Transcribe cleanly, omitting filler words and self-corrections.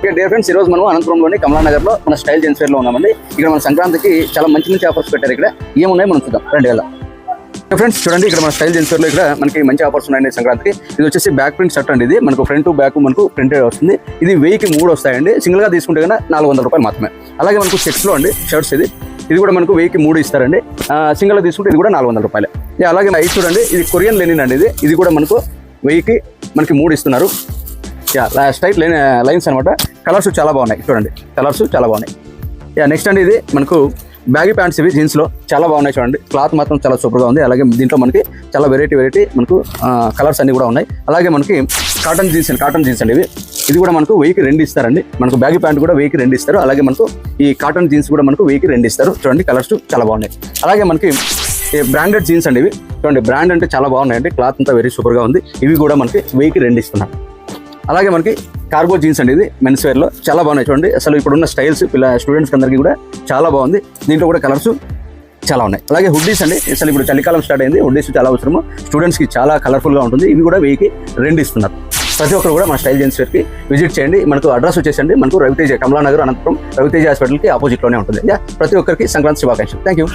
Dear friends, ఈ రోజు మనం అనంతపురంలోని కమలానగర్ లో మన స్టైల్ జెంట్స్ వేర్ లో ఉన్నామండి. ఇక్కడ మన సంక్రాంతికి చాలా మంచి ఆఫర్స్ పెట్టారు. ఇక్కడ ఏమున్నాయి మనం చూద్దాం రండి. ఫ్రెండ్స్ చూడండి, ఇక్కడ మన స్టైల్ జెంట్స్ వేర్ లో ఇక్కడ మనకి మంచి ఆఫర్స్ ఉన్నాయండి సంక్రాంతికి. ఇది వచ్చేసి బ్యాక్ ప్రింట్ షర్ట్ అండి. ఇది మనకు ఫ్రంట్ బ్యాక్ మనకు ప్రింటెడ్ వస్తుంది. ఇది 1000కి 3 వస్తాయండి. సింగిల్ గా తీసుకుంటే కన్నా 400 రూపాయలు మాత్రమే. అలాగే మనకు చెక్స్ లో అండి షర్ట్స్ ఇది కూడా మనకు 1000కి 3 ఇస్తారండి. సింగిల్ గా తీసుకుంటే ఇది కూడా 400 రూపాయలు. అలాగే ఇది చూడండి, ఇది కొరియన్ లెనిన్ అండి. ఇది కూడా మనకు 1000కి 3 ఇస్తున్నారు. స్ట్రైట్ లైన్స్ అనమాట. కలర్స్ చాలా బాగున్నాయి చూడండి, కలర్స్ చాలా బాగున్నాయి. నెక్స్ట్ అండి, ఇది మనకు బ్యాగీ ప్యాంట్స్ ఇవి జీన్స్లో చాలా బాగున్నాయి చూడండి. క్లాత్ మాత్రం చాలా సూపర్గా ఉంది. అలాగే దీంట్లో మనకి చాలా వెరైటీ మనకు కలర్స్ అన్ని కూడా ఉన్నాయి. అలాగే మనకి కాటన్ జీన్స్ అండి. ఇది కూడా మనకు 1000కి 2 ఇస్తారండి. మనకు బ్యాగీ ప్యాంట్ కూడా 1000కి 2 ఇస్తారు. అలాగే మనకు ఈ కాటన్ జీన్స్ కూడా మనకు 1000కి 2 ఇస్తారు. చూడండి, కలర్స్ చాలా బాగున్నాయి. అలాగే మనకి బ్రాండెడ్ జీన్స్ అండి. ఇవి చూడండి, బ్రాండ్ అంటే చాలా బాగున్నాయండి. క్లాత్ అంతా వెరీ సూపర్గా ఉంది. ఇవి కూడా మనకి 1000కి 2 ఇస్తున్నారు. అలాగే మనకి కార్గో జీన్స్ అండి. ఇది మెన్స్ వేర్లో చాలా బాగున్నాయి చూడండి. అసలు ఇప్పుడున్న స్టైల్స్ స్టూడెంట్స్కి అందరికీ కూడా చాలా బాగుంది. దీంట్లో కూడా కలర్స్ చాలా ఉన్నాయి. అలాగే హుడ్డీస్ అండి. అసలు ఇప్పుడు చలికాలం స్టార్ట్ అయింది. హుడ్డీస్ చాలా అవసరము. స్టూడెంట్స్కి చాలా కలర్ఫుల్గా ఉంటుంది. ఇవి కూడా 1000కి 2 ఇస్తున్నారు. ప్రతి ఒక్కరు కూడా మన స్టైల్ జెంట్స్ వేర్కి విజిట్ చేయండి. మనకు అడ్రస్ వచ్చేసండి మనకు రవితేజ, కమలానగర్, అనంతపురం రవితేజ హాస్పిటల్కి ఆపోజిట్లోనే ఉంటుంది. ప్రతి ఒక్కరికి సంక్రాంతి శుభాకాంక్షలు. Thank you.